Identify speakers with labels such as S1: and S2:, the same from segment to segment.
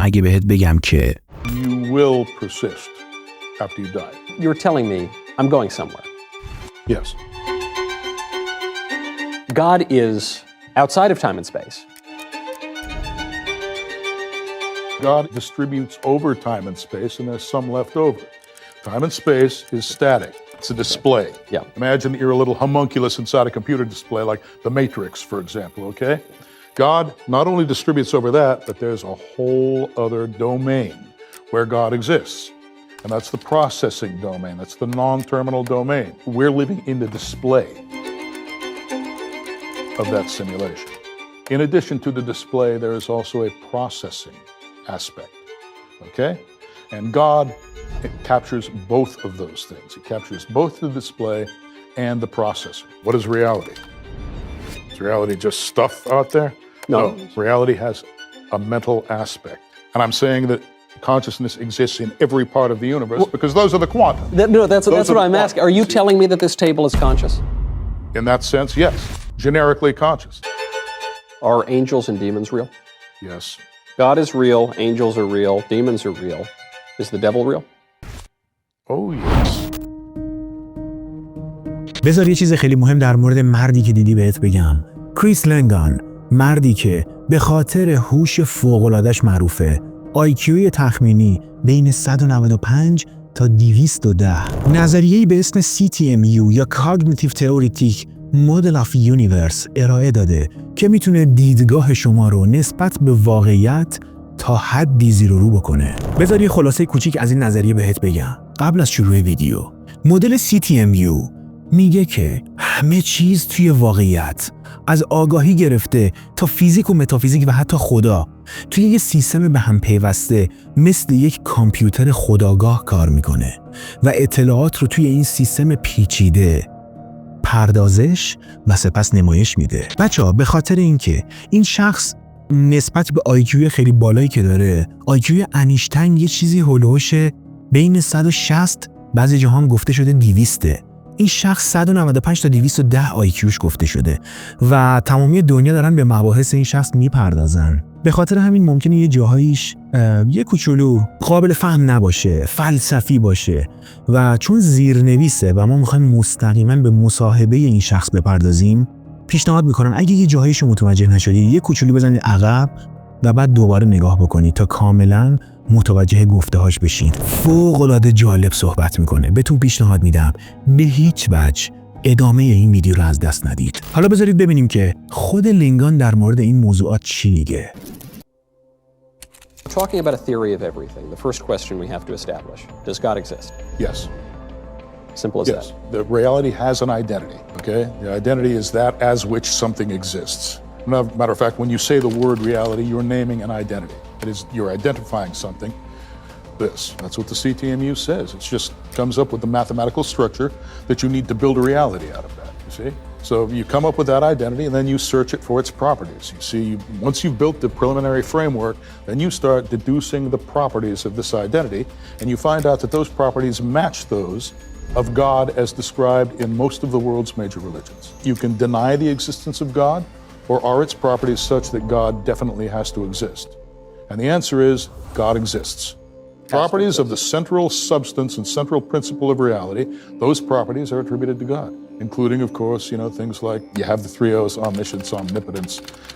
S1: اگه بهت بگم که
S2: You will persist after you die.
S3: You're telling me I'm going somewhere.
S2: Yes.
S3: God is outside of time and space.
S2: God distributes over time and space, and there's some left over. Time and space is static. It's a display.
S3: Yeah.
S2: Imagine that you're a little homunculus inside a computer display, like the Matrix, for example, okay? God not only distributes over that, but there's a whole other domain where God exists. And that's the processing domain. That's the non-terminal domain. We're living in the display of that simulation. In addition to the display, there is also a processing aspect, okay? And God captures both of those things. He captures both the display and the processor. What is reality? Is reality just stuff out there?
S3: No.
S2: Reality has a mental aspect. And I'm saying that consciousness exists in every part of the universe because those are the quanta.
S3: That's what I'm asking. Are you telling me that this table is conscious?
S2: In that sense, yes. Generically conscious.
S3: Are angels and demons real?
S2: Yes.
S3: God is real, angels are real, demons are real. Is the devil real?
S2: Oh, yes.
S1: بذار یه چیز خیلی مهم در مورد مردی که دیدی بهت بگم. کریس لانگان، مردی که به خاطر هوش فوق‌العاده‌اش معروفه. IQ تخمینی بین 195 تا 210. نظریه‌ای به اسم CTMU یا Cognitive Theoretic Model of Universe ارائه داده که میتونه دیدگاه شما رو نسبت به واقعیت تا حدی زیر و رو بکنه. بذار یه خلاصه کوچیک از این نظریه بهت بگم. قبل از شروع ویدیو، مدل CTMU میگه که همه چیز توی واقعیت، از آگاهی گرفته تا فیزیک و متافیزیک و حتی خدا، توی یه سیستم به هم پیوسته مثل یک کامپیوتر خودآگاه کار میکنه و اطلاعات رو توی این سیستم پیچیده پردازش و سپس نمایش میده. بچه‌ها به خاطر اینکه این شخص نسبت به IQ خیلی بالایی که داره، IQ انیشتین یه چیزی هولوش بین 160 بعضی جاها گفته شده 200. این شخص 195 تا 210 IQش گفته شده و تمامی دنیا دارن به مباحث این شخص میپردازن. به خاطر همین ممکنه یه جاهایش یه کوچولو قابل فهم نباشه، فلسفی باشه و چون زیرنویسه و ما میخوایم مستقیما به مصاحبه این شخص بپردازیم، پیشنهاد میکنم اگه یه جاهایش متوجه نشدید یه کوچولو بزنید عقب و بعد دوباره نگاه بکنید تا کاملا متوجه گفته‌هاش بشین. فوق‌العاده جالب صحبت میکنه. بهتون پیشنهاد میدم به هیچ وجه ادامه این ویدیو رو از دست ندید. حالا بذارید ببینیم که خود لانگان در مورد این موضوعات چی میگه.
S3: Talking about a theory of everything, the first question we have to establish, does God exist?
S2: Yes.
S3: Simple as
S2: Yes. The reality has an identity, okay? The identity is that as which something exists. Matter of fact, when you say the word reality, you're naming an identity. It is, you're identifying something. That's what the CTMU says. It just comes up with the mathematical structure that you need to build a reality out of that, you see? So you come up with that identity and then you search it for its properties. You see, once you've built the preliminary framework, then you start deducing the properties of this identity and you find out that those properties match those of God as described in most of the world's major religions. You can deny the existence of God, or are its properties such that God definitely has to exist? And the answer is God exists. Properties of the central substance and central principle of reality, those properties are attributed to God, including, of course, things like you have the three O's, omniscience, omnipotence,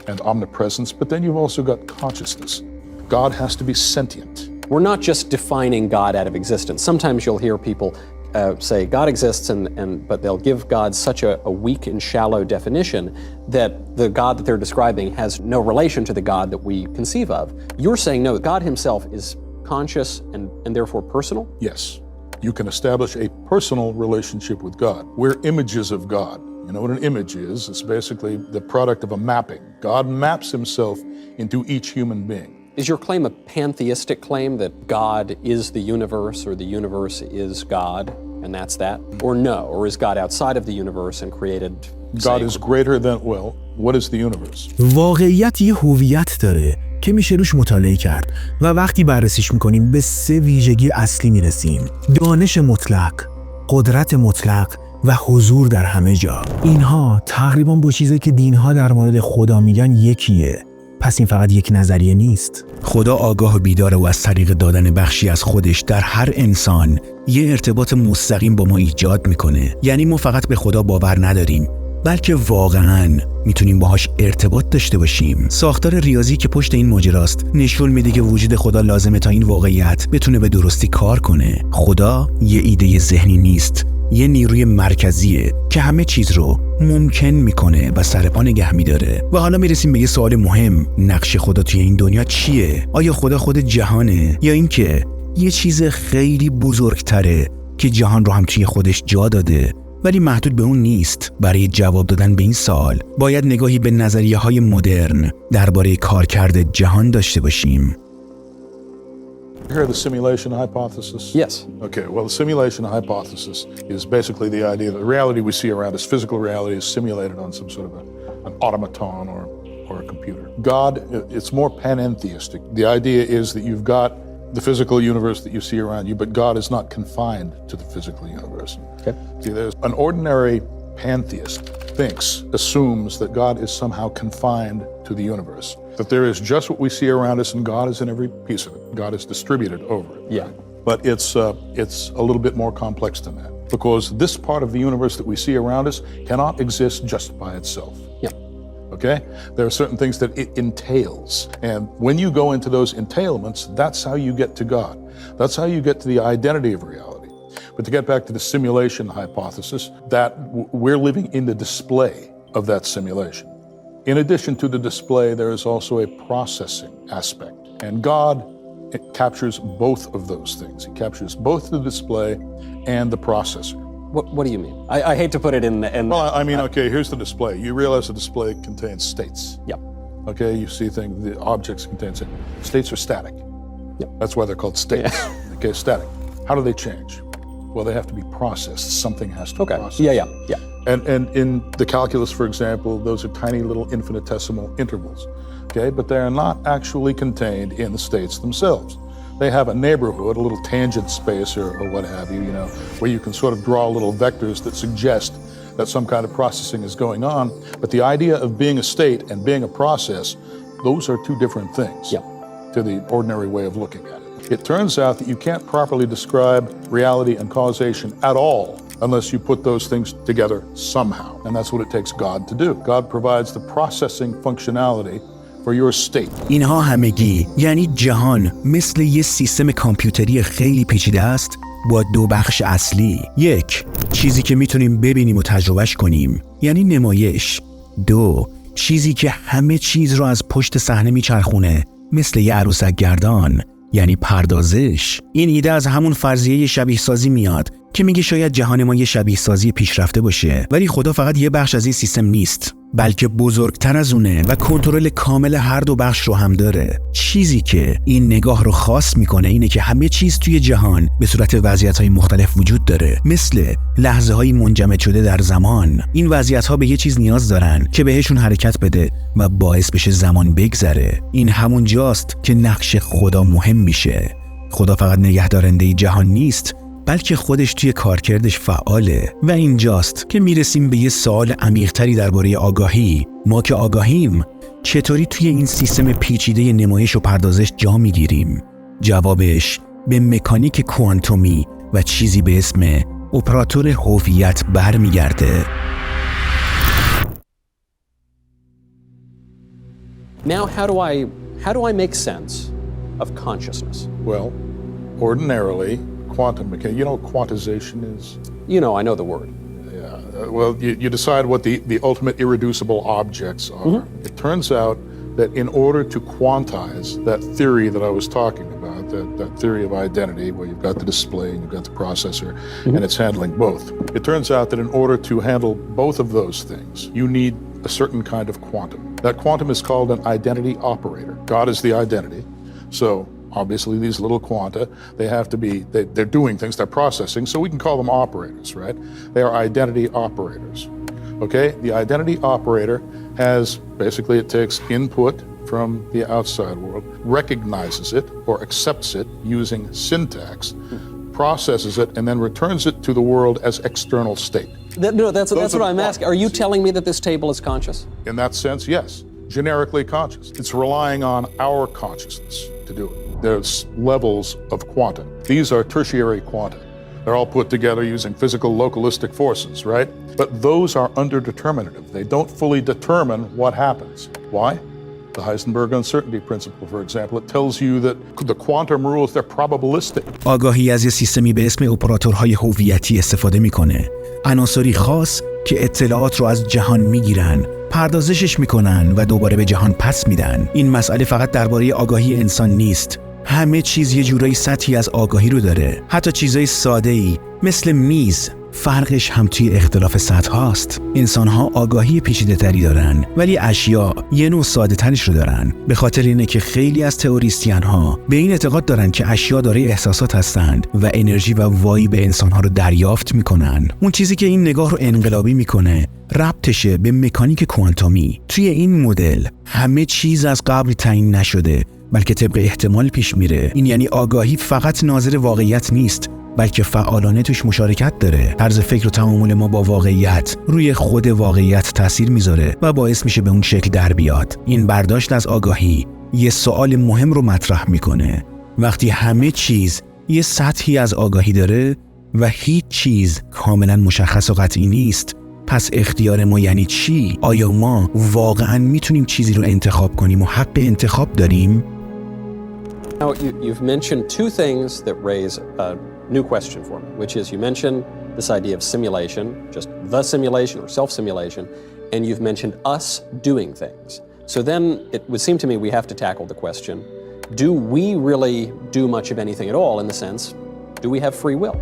S2: and omnipresence, but then you've also got consciousness. God has to be sentient.
S3: We're not just defining God out of existence. Sometimes you'll hear people say God exists, but they'll give God such a weak and shallow definition that the God that they're describing has no relation to the God that we conceive of. You're saying no, God himself is conscious and therefore personal?
S2: Yes. You can establish a personal relationship with God. We're images of God. You know what an image is? It's basically the product of a mapping. God maps himself into each human being.
S3: Is your claim a pantheistic claim that God is the universe or the universe is God and that's that? Or no? Or is God outside of the universe and created?
S2: God is greater than, well, what is the universe?
S1: واقعیت یه هویت داره که میشه روش مطالعه کرد و وقتی بررسیش میکنیم به 3 ویژگی اصلی میرسیم: دانش مطلق، قدرت مطلق و حضور در همه جا. اینها تقریبا با چیزی که دینها در مورد خدا میگن یکیه. پس این فقط یک نظریه نیست.
S4: خدا آگاه و بیداره و از طریق دادن بخشی از خودش در هر انسان یه ارتباط مستقیم با ما ایجاد میکنه. یعنی ما فقط به خدا باور نداریم، بلکه واقعاً میتونیم باهاش ارتباط داشته باشیم. ساختار ریاضی که پشت این ماجراست نشون میده که وجود خدا لازمه تا این واقعیت بتونه به درستی کار کنه. خدا یه ایده ذهنی نیست، یه نیروی مرکزیه که همه چیز رو ممکن میکنه و سر پا نگه میداره. و حالا میرسیم به یه سوال مهم: نقش خدا توی این دنیا چیه؟ آیا خدا خود جهانه یا اینکه یه چیز خیلی بزرگتره که جهان رو هم توی خودش جا داده ولی محدود به اون نیست؟ برای جواب دادن به این سوال باید نگاهی به نظریه‌های مدرن درباره کارکرد جهان داشته باشیم.
S2: You heard the simulation hypothesis?
S3: Yes.
S2: Okay, well, the simulation hypothesis is basically the idea that the reality we see around us, physical reality, is simulated on some sort of an automaton or a computer. God, it's more panentheistic. The idea is that you've got the physical universe that you see around you, but God is not confined to the physical universe.
S3: Okay.
S2: See, there's an ordinary pantheist assumes that God is somehow confined to the universe, that there is just what we see around us and God is in every piece of it. God is distributed over it.
S3: Yeah.
S2: But it's a little bit more complex than that, because this part of the universe that we see around us cannot exist just by itself.
S3: Yeah.
S2: Okay? There are certain things that it entails. And when you go into those entailments, that's how you get to God. That's how you get to the identity of reality. But to get back to the simulation hypothesis, that we're living in the display of that simulation. In addition to the display, there is also a processing aspect. And God captures both of those things. He captures both the display and the processor.
S3: What do you mean? I hate to put it in.
S2: Well, I mean, okay, here's the display. You realize the display contains states.
S3: Yeah.
S2: Okay, you see things, the objects contain states. States are static.
S3: Yeah.
S2: That's why they're called states.
S3: Yeah.
S2: Okay, static. How do they change? Well, they have to be processed. Something has to be processed.
S3: Yeah.
S2: And in the calculus, for example, those are tiny little infinitesimal intervals. Okay, but they are not actually contained in the states themselves. They have a neighborhood, a little tangent space or what have you, where you can sort of draw little vectors that suggest that some kind of processing is going on. But the idea of being a state and being a process, those are two different things to the ordinary way of looking at it. It turns out that you can't properly describe reality and causation at all unless you put those things together somehow. And that's what it takes God to do. God provides the processing functionality for your state.
S4: اینها همگی یعنی جهان مثل یه سیستم کامپیوتری خیلی پیچیده است با دو بخش اصلی. یک، چیزی که میتونیم ببینیم و تجربهش کنیم یعنی نمایش. دو، چیزی که همه چیز رو از پشت صحنه میچرخونه مثل یه عروسک گردان یعنی پردازش. این ایده از همون فرضیه شبیه سازی میاد که میگه شاید جهان ما یه شبیه سازی پیشرفته باشه، ولی خدا فقط یه بخش از این سیستم نیست، بلکه بزرگتر از اونه و کنترل کامل هر دو بخش رو هم داره. چیزی که این نگاه رو خاص میکنه اینه که همه چیز توی جهان به صورت وضعیت‌های مختلف وجود داره، مثل لحظه‌های منجمد شده در زمان. این وضعیت‌ها به یه چیز نیاز دارن که بهشون حرکت بده و باعث بشه زمان بگذره. این همون جاست که نقش خدا مهم میشه. خدا فقط نگهدارنده جهان نیست، بلکه خودش توی کارکردش فعاله. و اینجاست که میرسیم به یه سوال عمیق‌تری درباره آگاهی. ما که آگاهیم چطوری توی این سیستم پیچیده نمایش و پردازش جا میگیریم؟ جوابش به مکانیک کوانتومی و چیزی به اسم اپراتور هویت برمیگرده.
S3: Now, how do I make sense of consciousness?
S2: Well, ordinarily, quantum mechanics, you know what quantization is?
S3: I know the word.
S2: Well, you decide what the ultimate irreducible objects are. Mm-hmm. It turns out that in order to quantize that theory that I was talking about, that theory of identity, where you've got the display and you've got the processor, and it's handling both. It turns out that in order to handle both of those things, you need a certain kind of quantum. That quantum is called an identity operator. God is the identity. So obviously these little quanta, they have to be, they're doing things, they're processing, so we can call them operators, right? They are identity operators, okay? The identity operator has, basically it takes input from the outside world, recognizes it or accepts it using syntax, processes it, and then returns it to the world as external state.
S3: That's what I'm asking. Are you telling me that this table is conscious?
S2: In that sense, yes. generically conscious. It's relying on our consciousness to do it. There's levels of quanta. These are tertiary quanta. They're all put together using physical localistic forces, right? But those are underdeterminative. They don't fully determine what happens. Why? The Heisenberg uncertainty principle, for example, it tells you that the quantum rules, they're probabilistic.
S4: آگاهی از یه سیستمی به اسم اپراتورهای هویتی استفاده میکنه. عناصری خاص که اطلاعات رو از جهان میگیرن، پردازشش میکنن و دوباره به جهان پس میدن. این مسئله فقط درباره آگاهی انسان نیست. همه چیز یه جورایی سطحی از آگاهی رو داره. حتی چیزای ساده‌ای مثل میز، فرقش هم توی اختلاف سطح هاست. انسان‌ها آگاهی پیچیده‌تری دارن، ولی اشیا یه نوع ساده‌ترش رو دارن. به خاطر اینه که خیلی از تئوریسین‌ها به این اعتقاد دارن که اشیا دارای احساسات هستند و انرژی و وایی به انسان‌ها رو دریافت می‌کنن. اون چیزی که این نگاه رو انقلابی می‌کنه ربطشه به مکانیک کوانتومی. توی این مدل همه چیز از قبل تعیین نشده، بلکه طبق احتمال پیش میره. این یعنی آگاهی فقط ناظر واقعیت نیست، بلکه فعالانه توش مشارکت داره. طرز فکر و تعامل ما با واقعیت روی خود واقعیت تاثیر میذاره و باعث میشه به اون شکل در بیاد. این برداشت از آگاهی یه سوال مهم رو مطرح میکنه. وقتی همه چیز یه سطحی از آگاهی داره و هیچ چیز کاملا مشخص و قطعی نیست، پس اختیار ما یعنی چی؟ آیا ما واقعا میتونیم چیزی رو انتخاب کنیم و حق انتخاب داریم؟
S3: Now, you've mentioned two things that raise a new question for me, which is you mentioned this idea of simulation, just the simulation or self-simulation, and you've mentioned us doing things. So then it would seem to me we have to tackle the question, do we really do much of anything at all in the sense, do we have free will?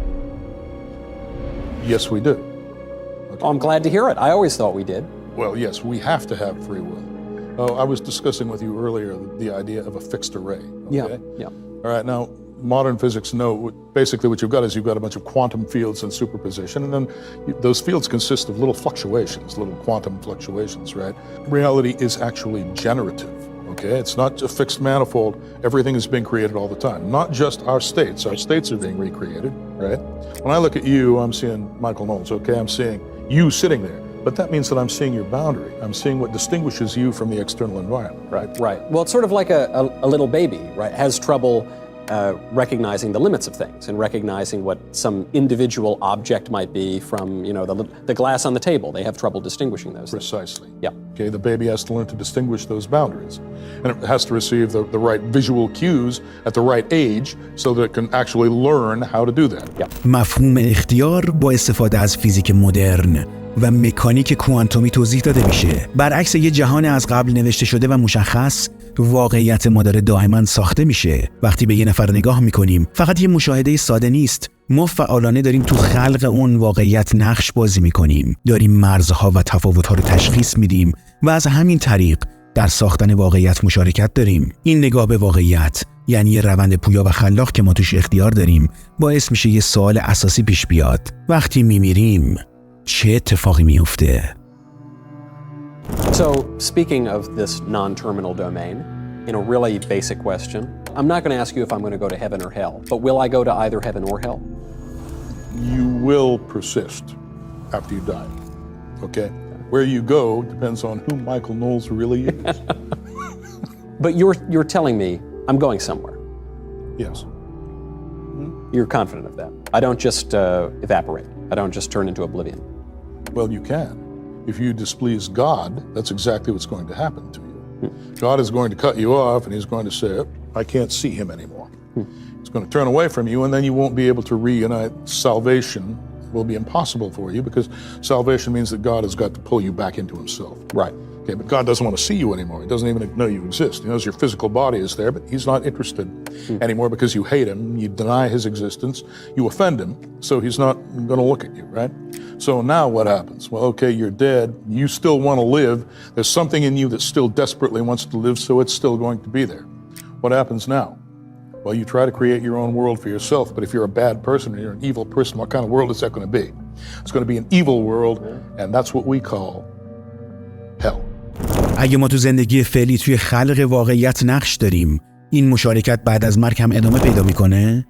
S2: Yes, we do.
S3: Oh, I'm glad to hear it. I always thought we did.
S2: Well, yes, we have to have free will. Oh, I was discussing with you earlier the idea of a fixed array. Okay?
S3: Yeah.
S2: All right, now, modern physics know, basically what you've got is you've got a bunch of quantum fields in superposition, and then those fields consist of little fluctuations, little quantum fluctuations, right? Reality is actually generative, okay? It's not a fixed manifold. Everything is being created all the time. Not just our states. Our states are being recreated, right? When I look at you, I'm seeing Michael Knowles, okay? I'm seeing you sitting there. But that means that I'm seeing your boundary. I'm seeing what distinguishes you from the external environment, right?
S3: Right. Well, it's sort of like a little baby, right? Has trouble recognizing the limits of things and recognizing what some individual object might be from, you know, the glass on the table. They have trouble distinguishing those things.
S2: Precisely.
S3: Yeah.
S2: Okay, the baby has to learn to distinguish those boundaries. And it has to receive the right visual cues at the right age so that it can actually learn how to do that.
S3: Yeah.
S4: مفهوم اختیار با استفاده از فیزیک مدرن و مکانیک کوانتومی توضیح داده میشه. برعکس یه جهان از قبل نوشته شده و مشخص، واقعیت ما داره دائما ساخته میشه. وقتی به یه نفر نگاه میکنیم، فقط یه مشاهده ساده نیست. ما فعالانه داریم تو خلق اون واقعیت نقش بازی میکنیم. داریم مرزها و تفاوت‌ها رو تشخیص میدیم و از همین طریق در ساختن واقعیت مشارکت داریم. این نگاه به واقعیت یعنی یه روند پویا و خلاق که ما توش اختیار داریم، باعث میشه یه سوال اساسی پیش بیاد. وقتی میمیریم چه اتفاقی میفته؟
S3: So, speaking of this non-terminal domain, in a really basic question, I'm not going to ask you if I'm going to go to heaven or hell, but will I go to either heaven or hell?
S2: You will persist after you die, okay? Where you go depends on who Michael Knowles really is.
S3: But you're telling me I'm going somewhere.
S2: Yes.
S3: You're confident of that. I don't just evaporate. I don't just turn into oblivion.
S2: Well, you can. If you displease God, that's exactly what's going to happen to you. God is going to cut you off and he's going to say, I can't see him anymore. He's going to turn away from you and then you won't be able to reunite. Salvation will be impossible for you because salvation means that God has got to pull you back into himself.
S3: Right.
S2: Okay, but God doesn't want to see you anymore. He doesn't even know you exist. He knows your physical body is there, but he's not interested anymore because you hate him, you deny his existence, you offend him, so he's not going to look at you, right? So now what happens? Well, okay, you're dead. You still want to live. There's something in you that still desperately wants to live, so it's still going to be there. What happens now? Well, you try to create your own world for yourself, but if you're a bad person or you're an evil person, what kind of world is that going to be? It's going to be an evil world, and that's what we call hell.
S4: اگه ما تو زندگی فعلی توی خلق واقعیت نقش داریم، این مشارکت بعد از مرگ هم ادامه پیدا میکنه؟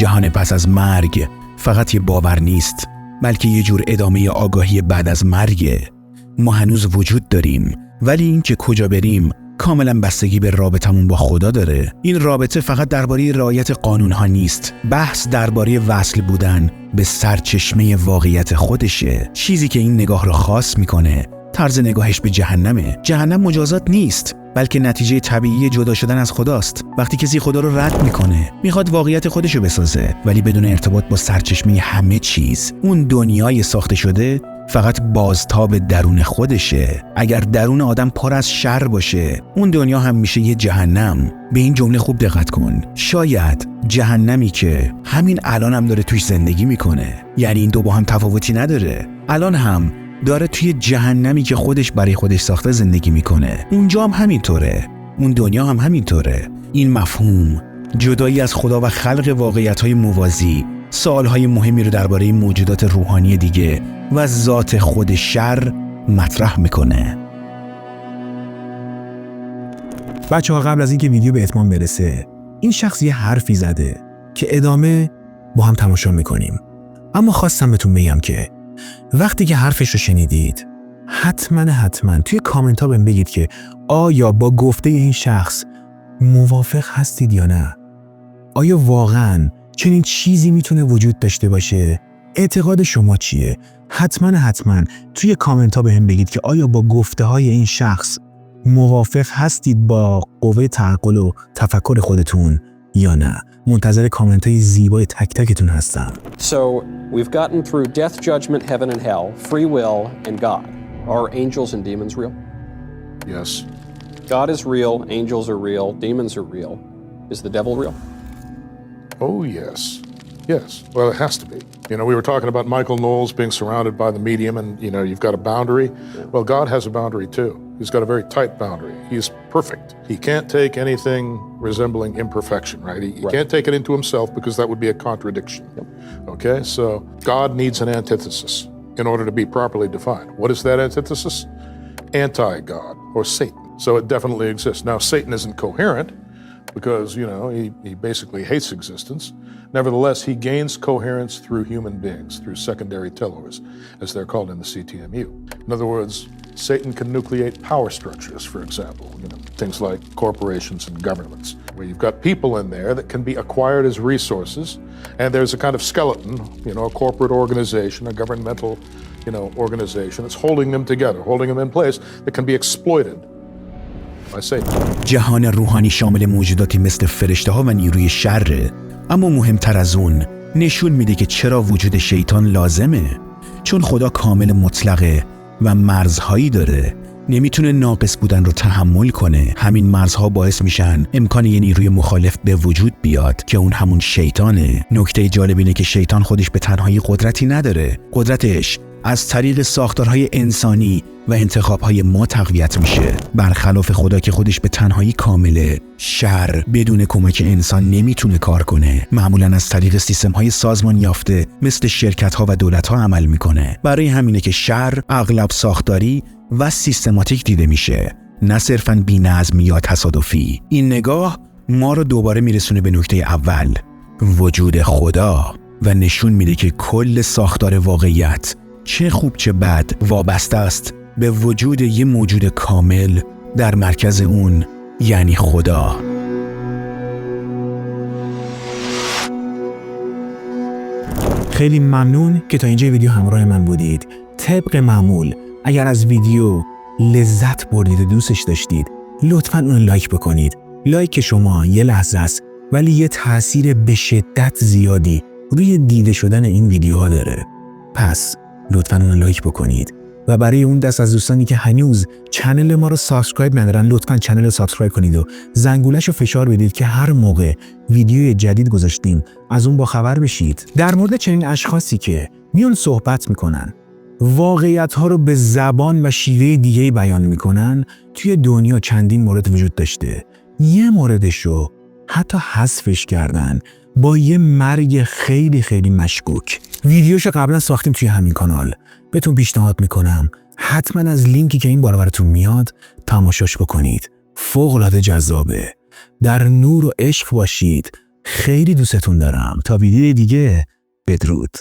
S4: جهان پس از مرگ فقط یه باور نیست، بلکه یه جور ادامه آگاهی بعد از مرگه. ما هنوز وجود داریم، ولی این که کجا بریم کاملا بستگی به رابطمون با خدا داره. این رابطه فقط درباره رعایت قانونها نیست، بحث درباره وصل بودن به سرچشمه واقعیت خودشه. چیزی که این نگاه رو خاص میکنه طرز نگاهش به جهنمه. جهنم مجازات نیست، بلکه نتیجه طبیعی جدا شدن از خداست. وقتی کسی خدا رو رد میکنه، میخواد واقعیت خودشو بسازه، ولی بدون ارتباط با سرچشمه همه چیز. اون دنیای ساخته شده فقط بازتاب درون خودشه. اگر درون آدم پر از شر باشه، اون دنیا هم میشه یه جهنم. به این جمله خوب دقت کن. شاید جهنمی که همین الان هم داره توش زندگی میکنه، یعنی این دو با هم تفاوتی نداره. الان هم داره توی جهنمی که خودش برای خودش ساخته زندگی میکنه. اونجا هم همینطوره، اون دنیا هم همینطوره. این مفهوم جدایی از خدا و خلق واقعیت‌های موازی سوال‌های مهمی رو درباره موجودات روحانی دیگه و ذات خود شر مطرح میکنه.
S1: بچه‌ها، قبل از اینکه ویدیو به اتمام برسه، این شخص یه حرفی زده که ادامه با هم تماشا میکنیم. اما خواستم بهتون بگم که وقتی که حرفش رو شنیدید، حتما توی کامنت ها بهم بگید که آیا با گفته این شخص موافق هستید یا نه؟ آیا واقعاً چنین چیزی میتونه وجود داشته باشه؟ اعتقاد شما چیه؟ حتما توی کامنت ها بهم بگید که آیا با گفته های این شخص موافق هستید با قوه تعقل و تفکر خودتون یا نه؟ منتظر کامنت های زیبای تک تکتون هستم.
S3: So we've gotten through death, judgment, heaven and hell, free will, and God. Are angels and demons real?
S2: Yes.
S3: God is real, angels are real, demons are real. Is the devil real?
S2: Oh, yes. Yes. Well, it has to be. You know, we were talking about Michael Knowles being surrounded by the medium and, you know, you've got a boundary. Well, God has a boundary too. He's got a very tight boundary. He's perfect. He can't take anything resembling imperfection, right? He can't take it into himself because that would be a contradiction. Okay? So God needs an antithesis in order to be properly defined. What is that antithesis? Anti-God or Satan. So it definitely exists. Now, Satan isn't coherent because, you know, he basically hates existence. Nevertheless, he gains coherence through human beings, through secondary tellers, as they're called in the CTMU. In other words, Satan can nucleate power structures, for example, you know, things like corporations and governments, where you've got people in there that can be acquired as resources, and there's a kind of skeleton, you know, a corporate organization, a governmental, you know, organization that's holding them together, holding them in place, that can be exploited by Satan.
S4: جهان روحانی شامل موجوداتی مثل فرشته‌ها و نیروی شره، اما مهمتر از اون نشون میده که چرا وجود شیطان لازمه. چون خدا کامل مطلقه و مرزهایی داره، نمیتونه ناقص بودن رو تحمل کنه. همین مرزها باعث میشن امکان یه نیروی مخالف به وجود بیاد که اون همون شیطانه. نکته جالب اینه که شیطان خودش به تنهایی قدرتی نداره. قدرتش از طریق ساختارهای انسانی و انتخابهای ما تقویت میشه. برخلاف خدا که خودش به تنهایی کامله، شر بدون کمک انسان نمیتونه کار کنه. معمولاً از طریق سیستم‌های سازمان یافته مثل شرکت‌ها و دولت‌ها عمل میکنه. برای همینه که شر اغلب ساختاری و سیستماتیک دیده میشه، نه صرفاً بی‌نظم یا تصادفی. این نگاه ما رو دوباره میرسونه به نکته اول، وجود خدا، و نشون میده که کل ساختار واقعیت، چه خوب چه بد، وابسته است به وجود یه موجود کامل در مرکز اون، یعنی خدا.
S1: خیلی ممنون که تا اینجا ویدیو همراه من بودید. طبق معمول اگر از ویدیو لذت بردید و دوستش داشتید، لطفاً اون لایک بکنید. لایک شما یه لحظه است، ولی یه تأثیر به شدت زیادی روی دیده شدن این ویدیوها داره. پس لطفاً اون لایک بکنید و برای اون دست از دوستانی که هنوز چنل ما رو سابسکرایب ندارن، لطفاً چنل رو سابسکرایب کنید و زنگولش رو فشار بدید که هر موقع ویدیوی جدید گذاشتیم از اون با خبر بشید. در مورد چنین اشخاصی که میون صحبت میکنن، واقعیت ها رو به زبان و شیوه دیگه بیان میکنن، توی دنیا چندین مورد وجود داشته. یه موردش رو حتی حذفش کردن با یه مرگ خیلی خیلی مشکوک. ویدیوشو قبلا ساختیم توی همین کانال، بهتون پیشنهاد میکنم حتما از لینکی که این بالا براتون میاد تماشاش بکنید. فوق العاده جذابه. در نور و عشق باشید خیلی دوستتون دارم. تا ویدیو دیگه، بدرود.